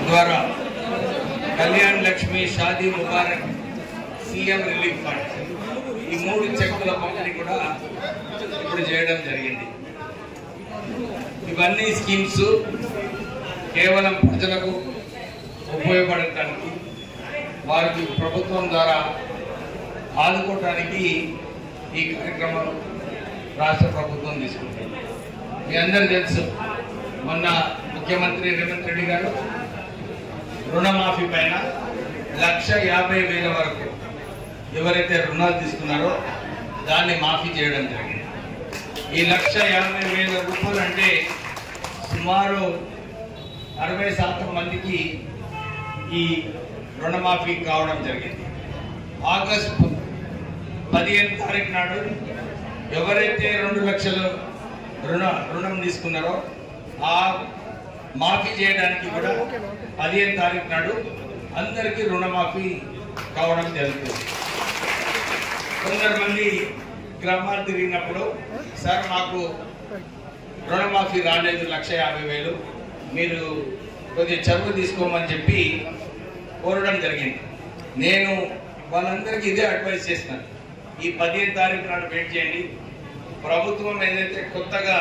ద్వారా Kalyan Lakshmi, Shaadi Mubarak, CM relief fund ఈ 3 చెక్కుల పంపిణీ కూడా ఇప్పుడు చేయడం జరిగింది. ఇవన్నీ స్కీమ్స్ కేవలం ప్రజలకు ఉపయోగపడటానికి, వారికి ప్రభుత్వం ద్వారా ఆదుకోవటానికి ఈ కార్యక్రమం రాష్ట్ర ప్రభుత్వం తీసుకుంటుంది. మీ అందరూ తెలుసు, మొన్న ముఖ్యమంత్రి రేవంత్ రెడ్డి గారు రుణమాఫీ పైన 1,50,000 వరకు ఎవరైతే రుణాలు తీసుకున్నారో దాన్ని మాఫీ చేయడం జరిగింది. ఈ 1,50,000 రూపాయలు అంటే సుమారు 60% మందికి ఈ రుణమాఫీ కావడం జరిగింది. ఆగస్టు 15 తారీఖు నాడు ఎవరైతే 2 లక్షలు రుణం తీసుకున్నారో ఆ మాఫీ చేయడానికి కూడా 15 తారీఖు నాడు అందరికీ రుణమాఫీ కావడం జరుగుతుంది. కొందరు గ్రామాలు తిరిగినప్పుడు, సార్ మాకు రుణమాఫీ రాలేదు 1,50,000, మీరు కొద్దిగా చదువు తీసుకోమని చెప్పి కోరడం జరిగింది. నేను వాళ్ళందరికీ ఇదే అడ్వైస్ చేస్తున్నాను. ఈ 15 తారీఖు నాడు వెయిట్ చేయండి. ప్రభుత్వం ఏదైతే కొత్తగా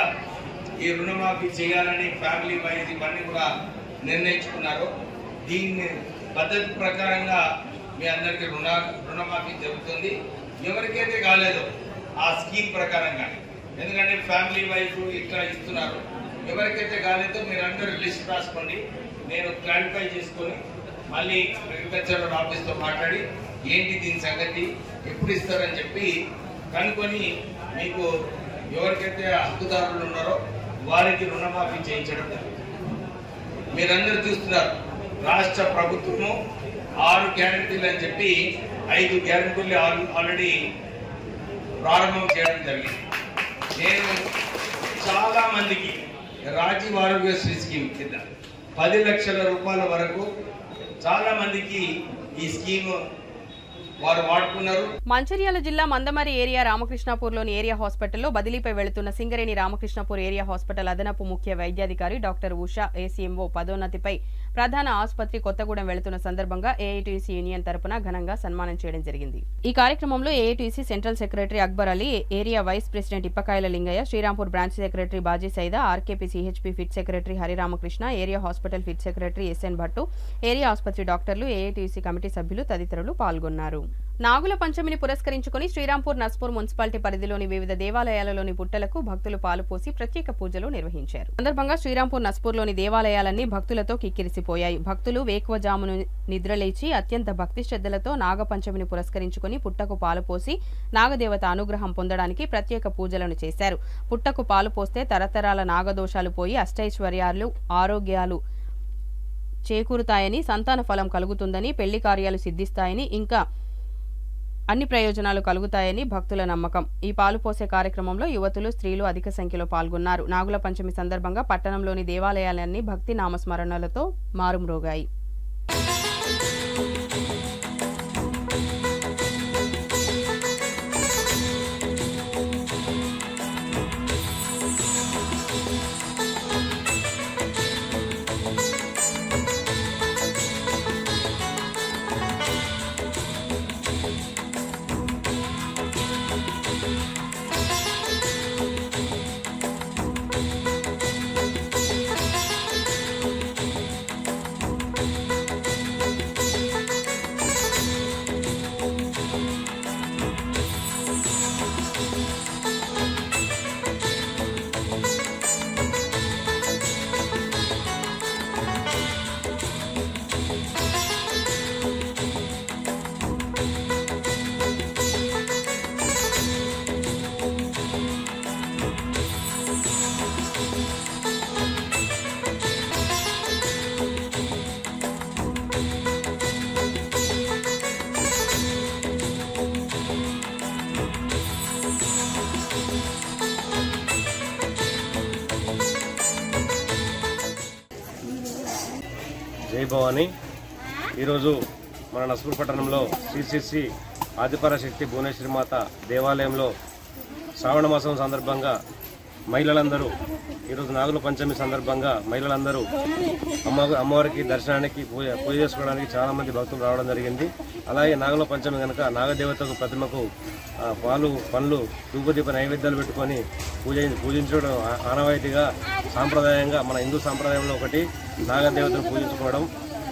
ఈ రుణమాఫీ చేయాలని ఫ్యామిలీ వైజ్ ఇవన్నీ కూడా నిర్ణయించుకున్నారో దీన్ని పద్ధతి ప్రకారంగా మీ అందరికీ రుణమాఫీ జరుగుతుంది. ఎవరికైతే కాలేదో ఆ స్కీమ్ ప్రకారంగా, ఎందుకంటే ఫ్యామిలీ వైజ్ ఇట్లా ఇస్తున్నారు. ఎవరికైతే కాలేదో మీరు అందరూ లిస్ట్ రాసుకోండి. నేను క్లారిఫై చేసుకొని మళ్ళీ అగ్రికల్చర్ ఆఫీస్తో మాట్లాడి ఏంటి దీని సంగతి, ఎప్పుడు ఇస్తారని చెప్పి కనుక్కొని మీకు ఎవరికైతే హక్కుదారులు ఉన్నారో వారికి రుణమాఫీ చేయించడం జరుగుతుంది. మీరందరూ చూస్తున్నారు, రాష్ట్ర ప్రభుత్వము 6 గ్యారంటీలు అని చెప్పి 5 గ్యారంటీలు ఆల్రెడీ ప్రారంభం చేయడం జరిగింది. నేను చాలా మందికి రాజీవ్ ఆరోగ్యశ్రీ స్కీమ్ కింద 10 లక్షల రూపాయల వరకు చాలా మందికి ఈ స్కీమ్ వారు వాడుకున్నారు. మంచిర్యాల జిల్లా మందమరి ఏరియా రామకృష్ణాపూర్లోని ఏరియా హాస్పిటల్లో బదిలీపై వెళుతున్న సింగరేణి రామకృష్ణాపూర్ ఏరియా హాస్పిటల్ అదనపు ముఖ్య వైద్యాధికారి డాక్టర్ ఉషా ఏసీఎంఓ పదోన్నతిపై ప్రధాన ఆసుపత్రి కొత్తగూడెం వెళుతున్న సందర్భంగా ఏఐటీసీ యూనియన్ తరపున ఘనంగా సన్మానం చేయడం జరిగింది. ఈ కార్యక్రమంలో AITC central secretary Akbar Ali, area vice president Ippakayala Lingaiah, Srirampur branch secretary Baji Saida, RKP CHP pit secretary Hariramakrishna, area hospital pit secretary SN Bhattu, area ఆసుపత్రి డాక్టర్లు, ఏఐటీసీ కమిటీ సభ్యులు తదితరులు పాల్గొన్నారు. నాగుల పంచమిని పురస్కరించుకుని శ్రీరాంపూర్ నస్పూర్ మున్సిపాలిటీ పరిధిలోని వివిధ దేవాలయాలలోని పుట్టలకు భక్తులు పాలుపోసి ప్రత్యేక పూజలు నిర్వహించారు. సందర్భంగా శ్రీరాంపూర్ నస్పూర్లోని దేవాలయాలన్నీ భక్తులతో కిక్కిరిసిపోయాయి. భక్తులు వేకువజామును నిద్రలేచి అత్యంత భక్తి శ్రద్ధలతో నాగపంచమిని పురస్కరించుకుని పుట్టకు పాలుపోసి నాగదేవత అనుగ్రహం పొందడానికి ప్రత్యేక పూజలను చేశారు. పుట్టకు పాలు పోస్తే తరతరాల నాగదోషాలు పోయి అష్టైశ్వర్యాలు, ఆరోగ్యాలు చేకూరుతాయని, సంతాన ఫలం కలుగుతుందని, పెళ్లి కార్యాలు సిద్ధిస్తాయని, ఇంకా అన్ని ప్రయోజనాలు కలుగుతాయని భక్తుల నమ్మకం. ఈ పాలు పోసే కార్యక్రమంలో యువతులు, స్త్రీలు అధిక సంఖ్యలో పాల్గొన్నారు. నాగుల పంచమి సందర్భంగా పట్టణంలోని దేవాలయాలన్నీ భక్తి నామస్మరణలతో మారుమ్రోగాయి. జై భవాని. ఈరోజు మన నస్పూర్ పట్టణంలో శ్రీ ఆదిపరాశక్తి భువనేశ్వరి మాత దేవాలయంలో శ్రావణ మాసం సందర్భంగా మహిళలందరూ ఈరోజు నాగుల పంచమి సందర్భంగా మహిళలందరూ అమ్మవారికి దర్శనానికి పూజ చేసుకోవడానికి చాలా మంది భక్తులు రావడం జరిగింది. అలాగే నాగుల పంచమి కనుక నాగదేవతకు ప్రతిమకు పాలు, పండ్లు, ధూపదీప నైవేద్యాలు పెట్టుకొని పూజించడం ఆనవాయితీగా సాంప్రదాయంగా మన హిందూ సాంప్రదాయంలో ఒకటి నాగదేవతను పూజించుకోవడం.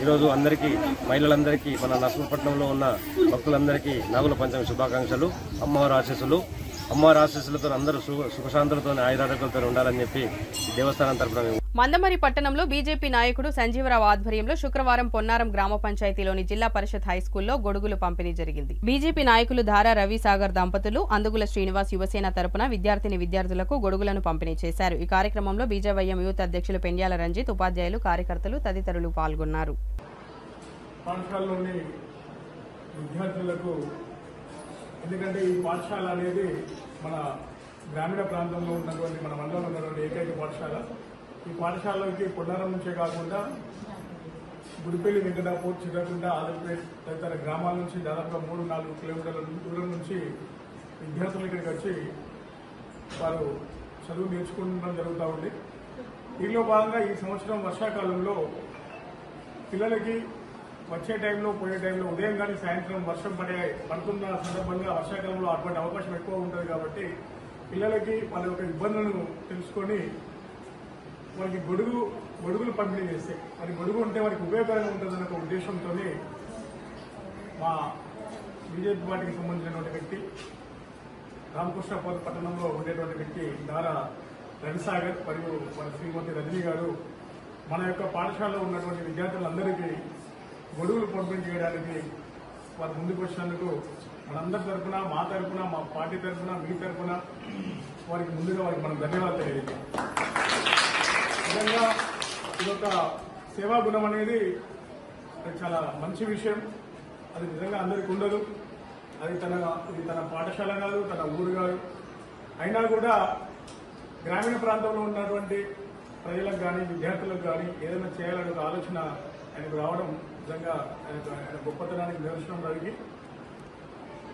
ఈరోజు అందరికీ, మహిళలందరికీ, మన నర్సపట్నంలో ఉన్న భక్తులందరికీ నాగుల పంచమి శుభాకాంక్షలు. అమ్మవారి ఆశీస్సులతో అందరూ సుఖశాంతులతో ఆయురారోగ్యాలతో ఉండాలని చెప్పి దేవస్థానం తరఫున. మందమరి పట్టణంలో బీజేపీ నాయకుడు సంజీవరావు ఆధ్వర్యంలో శుక్రవారం పొన్నారం గ్రామ పంచాయతీలోని జిల్లా పరిషత్ హైస్కూల్లో గొడుగులు పంపిణీ జరిగింది. బీజేపీ నాయకులు ధారా రవి సాగర్ దంపతులు, అందుగుల శ్రీనివాస్ యువసేన తరపున విద్యార్థులకు గొడుగులను పంపిణీ చేశారు. ఈ కార్యక్రమంలో బీజేవైఎం యూత్ అధ్యక్షులు పెండ్యాల రంజిత్, ఉపాధ్యాయులు, కార్యకర్తలు తదితరులు పాల్గొన్నారు. ఎందుకంటే ఈ పాఠశాల అనేది మన గ్రామీణ ప్రాంతంలో ఉన్నటువంటి, మన మండలంలో ఉన్నటువంటి ఏకైక పాఠశాల. ఈ పాఠశాలకి పొన్నారం నుంచే కాకుండా గుడిపల్లి, వెంకటాపూర్, చిరకుంట, ఆదిపేట్ తదితర గ్రామాల నుంచి దాదాపుగా 3-4 కిలోమీటర్ల దూరం నుంచి విద్యార్థులు ఇక్కడికి వచ్చి వారు చదువు నేర్చుకుంటడం జరుగుతూ ఉంది. దీనిలో భాగంగా ఈ సంవత్సరం వర్షాకాలంలో పిల్లలకి వచ్చే టైంలో, పోయే టైంలో, ఉదయం కానీ సాయంత్రం వర్షం పడుతున్న సందర్భంగా వర్షాకాలంలో అటువంటి అవకాశం ఎక్కువ ఉంటుంది. కాబట్టి పిల్లలకి వాళ్ళ యొక్క ఇబ్బందులను తెలుసుకొని వారికి గొడుగులు పంపిణీ చేస్తే, మరి గొడుగు ఉంటే వారికి ఉపయోగకరంగా ఉంటుందన్న ఒక ఉద్దేశంతో మా బీజేపీ పార్టీకి సంబంధించినటువంటి వ్యక్తి, రామకృష్ణాపూర్ పట్టణంలో ఉండేటువంటి వ్యక్తి ధారా రవిసాగర్ మరియు మన శ్రీమతి రజనీ గారు మన యొక్క పాఠశాలలో ఉన్నటువంటి విద్యార్థులందరికీ గొడుగులు పంపిణీ చేయడానికి వారు ముందుకు వచ్చినందుకు మనందరి తరఫున, మా తరఫున, మా పార్టీ తరఫున, మీ తరఫున వారికి ముందుగా మనం ధన్యవాదాలు తెలియజేస్తాం. నిజంగా ఇదొక సేవా గుణం అనేది అది చాలా మంచి విషయం. అది నిజంగా అందరికీ ఉండదు. ఇది తన పాఠశాల కాదు, తన ఊరు కాదు. అయినా కూడా గ్రామీణ ప్రాంతంలో ఉన్నటువంటి ప్రజలకు కానీ విద్యార్థులకు కానీ ఏదైనా చేయాలనే ఒక ఆలోచన ఆయనకు రావడం నిజంగా ఆయన గొప్పతనానికి నిదర్శనం జరిగి,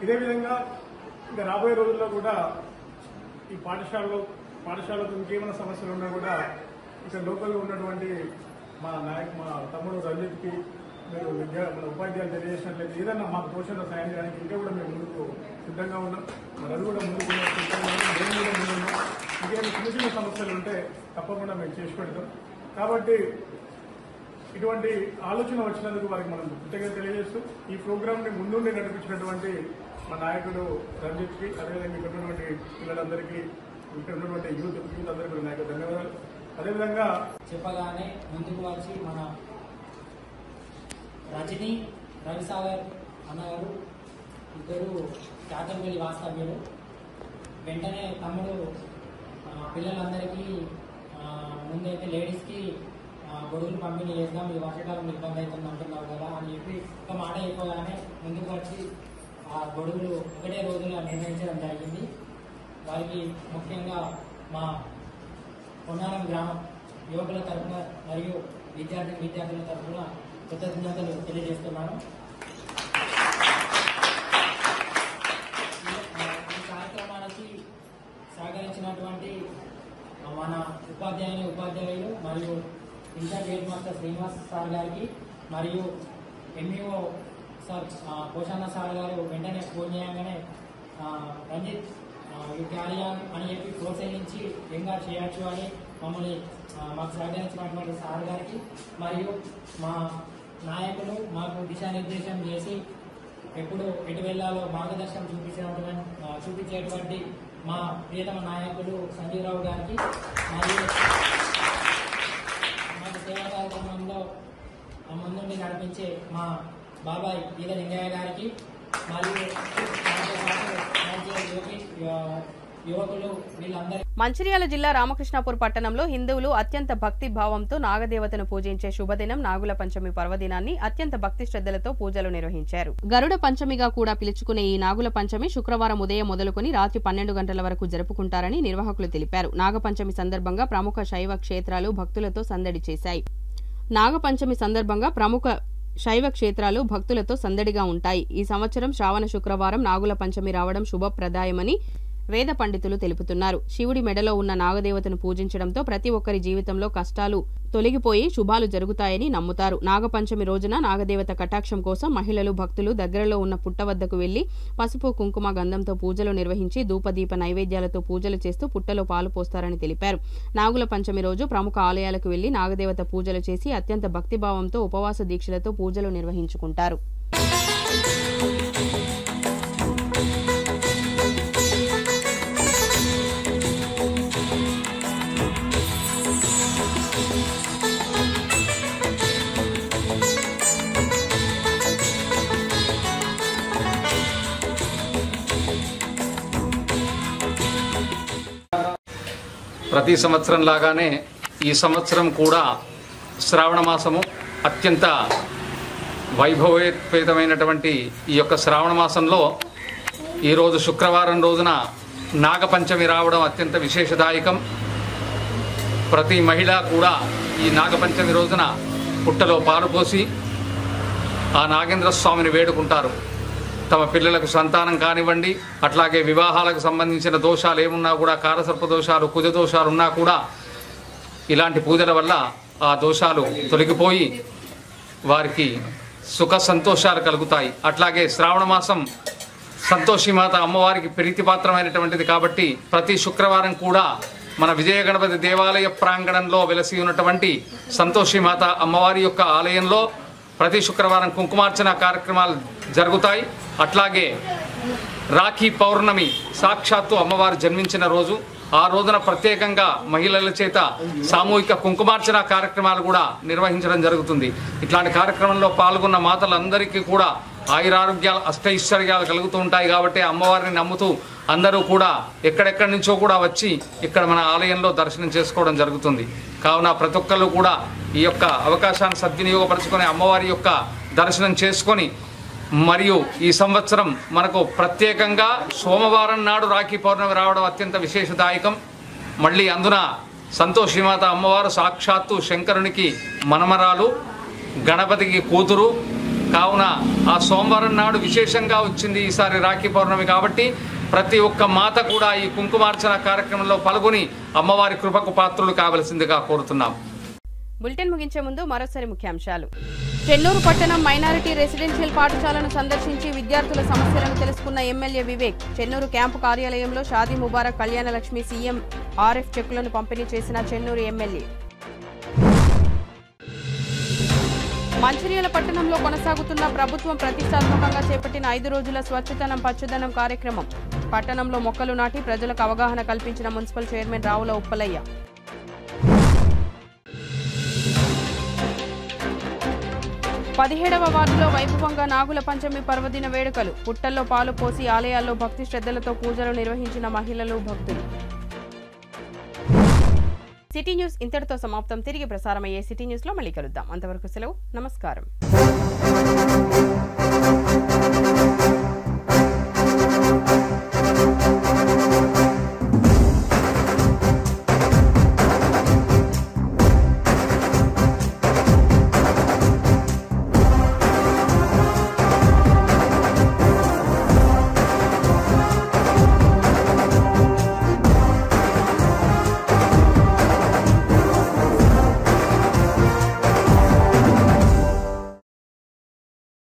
ఇదే విధంగా ఇంకా రాబోయే రోజుల్లో కూడా ఈ పాఠశాలకు ఇంకేమైనా సమస్యలు ఉన్నా కూడా ఇక్కడ లోకల్గా ఉన్నటువంటి మా తమ్ముడు రంజిత్కి మీరు మన ఉపాధ్యాయులు తెలియజేసినట్లయితే ఏదన్నా మాకు పోషణ సాయం చేయడానికి ఇంకా కూడా మేము ముందుకు సిద్ధంగా ఉన్నాం. మరి అది కూడా ముందుకు సిద్ధంగా ఉన్నాం. మేము కూడా ముందున్నాం. ఇంకేమైనా చిన్న చిన్న సమస్యలు ఉంటే తప్పకుండా మేము చేసి పెడతాం. కాబట్టి ఇటువంటి ఆలోచన వచ్చినందుకు వారికి మనం కృతజ్ఞత తెలియజేస్తూ ఈ ప్రోగ్రామ్ని ముందుండి నడిపించినటువంటి మా నాయకుడు రంజిత్కి, అదేవిధంగా ఇక్కడ ఉన్నటువంటి పిల్లలందరికీ, ఇక్కడ ఉన్నటువంటి యూత్ అందరికీ నా యొక్క ధన్యవాదాలు. అదేవిధంగా చెప్పగానే ముందుకు వచ్చి మన రజని రవిసాగర్ అన్నగారు ఇద్దరు కాకంపల్లి వాస్తవ్యులు. వెంటనే తమ్ముడు పిల్లలందరికీ ముందైతే లేడీస్కి గొడుగులు పంపిణీ చేద్దాం, ఈ వర్షాకాలం ఇబ్బంది అవుతుంది అంటున్నారు కదా అని చెప్పి ఒక మాట చెప్పగానే ముందుకు వచ్చి ఆ గొడుగులు ఒకటే రోజులో నిర్ణయించడం జరిగింది. వారికి ముఖ్యంగా మా పొన్నారం గ్రామం యువకుల తరఫున మరియు విద్యార్థుల తరఫున కృతజ్ఞతలు తెలియజేస్తున్నాను. ఈ కార్యక్రమానికి సహకరించినటువంటి మన ఉపాధ్యాయులు మరియు incharge head master Srinivas sir గారికి మరియు ఎంఈఓ సార్ పోషణ సార్ గారు వెంటనే ఫోన్ చేయగానే రంజిత్ క్యారియాన్ అని చెప్పి ప్రోత్సహించి ఇంకా చేయొచ్చు అని మమ్మల్ని మాకు సహకరించినటువంటి సార్ గారికి మరియు మా నాయకులు మాకు దిశానిర్దేశం చేసి ఎప్పుడు ఎటు వెళ్లాలో మార్గదర్శనం చూపించేటువంటి మా ప్రియతమ నాయకులు సంజీవరావు గారికి మరియు మాకు సేవా కార్యక్రమంలో ముందుండి నడిపించే మా బాబాయ్ ఈద లింగయ్య గారికి మరియు యువకులు వీళ్ళందరూ. మంచిర్యాల జిల్లా రామకృష్ణాపూర్ పట్టణంలో హిందువులు అత్యంత భక్తి భావంతో నాగదేవతను పూజించే శుభదినం నాగుల పంచమి పర్వదినాన్ని అత్యంత భక్తి శ్రద్ధలతో పూజలు నిర్వహించారు. గరుడ పంచమిగా కూడా పిలుచుకునే ఈ నాగుల పంచమి శుక్రవారం ఉదయం మొదలుకొని రాత్రి 12 గంటల వరకు జరుపుకుంటారని నిర్వాహకులు తెలిపారు. నాగపంచమి సందర్భంగా ప్రముఖ శైవ క్షేత్రాలు భక్తులతో సందడి చేశాయి. నాగపంచమి సందర్భంగా ప్రముఖ శైవ క్షేత్రాలు భక్తులతో సందడిగా ఉంటాయి. ఈ సంవత్సరం శ్రావణ శుక్రవారం నాగుల పంచమి రావడం శుభప్రదాయమని వేద పండితులు తెలుపుతున్నారు. శివుడి మెడలో ఉన్న నాగదేవతను పూజించడంతో ప్రతి ఒక్కరి జీవితంలో కష్టాలు తొలగిపోయి శుభాలు జరుగుతాయని నమ్ముతారు. నాగపంచమి రోజున నాగదేవత కటాక్షం కోసం మహిళలు భక్తులు దగ్గరలో ఉన్న పుట్ట వద్దకు వెళ్లి పసుపు కుంకుమ గంధంతో పూజలు నిర్వహించి ధూపదీప నైవేద్యాలతో పూజలు చేస్తూ పుట్టలో పాలు పోస్తారని తెలిపారు. నాగుల పంచమి రోజు ప్రముఖ ఆలయాలకు వెళ్లి నాగదేవత పూజలు చేసి అత్యంత భక్తిభావంతో ఉపవాస దీక్షలతో పూజలు నిర్వహించుకుంటారు. ప్రతి సంవత్సరం లాగానే ఈ సంవత్సరం కూడా శ్రావణ మాసము అత్యంత వైభవోపేతమైనటువంటి ఈ యొక్క శ్రావణ మాసంలో ఈరోజు శుక్రవారం రోజున నాగపంచమి రావడం అత్యంత విశేషదాయకం. ప్రతి మహిళ కూడా ఈ నాగపంచమి రోజున పుట్టలో పాలు పోసి ఆ నాగేంద్ర స్వామిని వేడుకుంటారు. తమ పిల్లలకు సంతానం కానివ్వండి, అట్లాగే వివాహాలకు సంబంధించిన దోషాలు ఏమున్నా కూడా, కారసర్ప దోషాలు, కుజ దోషాలు ఉన్నా కూడా ఇలాంటి పూజల వల్ల ఆ దోషాలు తొలగిపోయి వారికి సుఖ సంతోషాలు కలుగుతాయి. అట్లాగే శ్రావణ మాసం సంతోషిమాత అమ్మవారికి ప్రీతిపాత్రమైనటువంటిది కాబట్టి ప్రతి శుక్రవారం కూడా మన విజయ గణపతి దేవాలయ ప్రాంగణంలో వెలసి ఉన్నటువంటి సంతోషిమాత అమ్మవారి యొక్క ఆలయంలో ప్రతి శుక్రవారం కుంకుమార్చన కార్యక్రమాలు జరుగుతాయి. అట్లాగే రాఖీ పౌర్ణమి సాక్షాత్తు అమ్మవారు జన్మించిన రోజు, ఆ రోజున ప్రత్యేకంగా మహిళల చేత సామూహిక కుంకుమార్చన కార్యక్రమాలు కూడా నిర్వహించడం జరుగుతుంది. ఇట్లాంటి కార్యక్రమంలో పాల్గొన్న మాతలందరికీ కూడా ఆయురారోగ్యాలు అష్టైశ్వర్యాలు కలుగుతూ ఉంటాయి. కాబట్టి అమ్మవారిని నమ్ముతూ అందరూ కూడా ఎక్కడెక్కడి నుంచో కూడా వచ్చి ఇక్కడ మన ఆలయంలో దర్శనం చేసుకోవడం జరుగుతుంది. కావున ప్రతి ఒక్కళ్ళు కూడా ఈ యొక్క అవకాశాన్ని సద్వినియోగపరచుకునే అమ్మవారి యొక్క దర్శనం చేసుకొని మరియు ఈ సంవత్సరం మనకు ప్రత్యేకంగా సోమవారం నాడు రాఖీ పౌర్ణమి రావడం అత్యంత విశేషదాయకం. మళ్ళీ అందున సంతోషిమాత అమ్మవారు సాక్షాత్తు శంకరునికి మనమరాలు, గణపతికి కూతురు కావున ఆ సోమవారం నాడు విశేషంగా వచ్చింది ఈసారి రాఖీ పౌర్ణమి. కాబట్టి ప్రతి ఒక్క మాత కూడా ఈ కుంకుమార్చన కార్యక్రమంలో పాల్గొని అమ్మవారి కృపకు పాత్రులు కావలసిందిగా కోరుతున్నాం. బులెటిన్ ముగించే ముందు మరోసారి ముఖ్యాంశాలు. చెన్నూరు పట్టణం మైనారిటీ రెసిడెన్షియల్ పాఠశాలను సందర్శించి విద్యార్థుల సమస్యలను తెలుసుకున్న ఎమ్మెల్యే వివేక్. చెన్నూరు క్యాంపు కార్యాలయంలో షాదీ ముబారక్ కళ్యాణలక్ష్మి సీఎం ఆర్ఎఫ్ చెక్కులను పంపిణీ చేసిన చెన్నూరు ఎమ్మెల్యే. మంచిర్యాల పట్టణంలో కొనసాగుతున్న ప్రభుత్వం ప్రతిష్టాత్మకంగా చేపట్టిన 5 రోజుల స్వచ్ఛతనం పచ్చదనం కార్యక్రమం. పట్టణంలో మొక్కలు నాటి ప్రజలకు అవగాహన కల్పించిన మున్సిపల్ చైర్మన్ రావుల ఉప్పలయ్య. పదిహేడవ వార్డులో వైభవంగా నాగుల పంచమి పర్వదిన వేడుకలు. పుట్టల్లో పాలు పోసి ఆలయాల్లో భక్తి శ్రద్ధలతో పూజలు నిర్వహించిన మహిళలు, భక్తులు. సిటీ న్యూస్ ఇంతటితో సమాప్తం. తిరిగి ప్రసారమయ్యే సిటీ న్యూస్లో మళ్ళీ కలుద్దాం. అంతవరకు సెలవు. నమస్కారం.